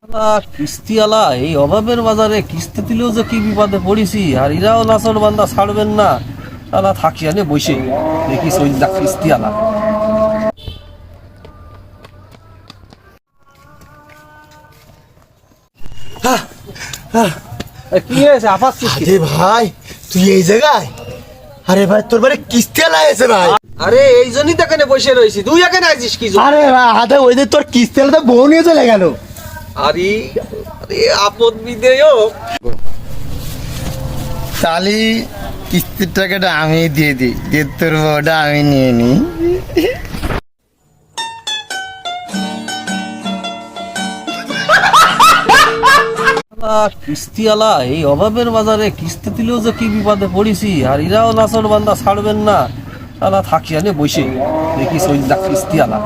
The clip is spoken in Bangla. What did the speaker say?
কিস্তিওয়ালা এই অভাবের বাজারে কিস্তি দিলেও যে কি বিপদে পড়েছি, আর এরাও নাচর বান্দা ছাড়বেন না। শালা থাকি আনে বসে দেখি সৈন্দা কিস্তিওয়ালা। কি হয়েছে আপাতত? আরে ভাই তুই এই জায়গায়? আরে ভাই তোর বাড়ি কিস্তিওয়ালা এসে ভাই। আরে এই জন্যই তো এখানে বসে রয়েছি, তুই এখানে আছিস কি? আরে ভাই হাতে ওই যে তোর কিস্তিওয়ালা তো বউ নিয়ে চলে গেল। আরে আরে আপদ বিদেয়। তাহলে কিস্তির টাকাটা আমি দিয়ে দিই, দিয়ে তোর বউটা আমি নিয়ে নিই। কিস্তিওয়ালা এই অভাবের বাজারে কিস্তি দিলেও যে কি বিপদে পড়েছি, আর এরাও নাচর বান্দা ছাড়বেন না। শালা থাকি আনে বসে দেখি সৈন্দা কিস্তিওয়ালা।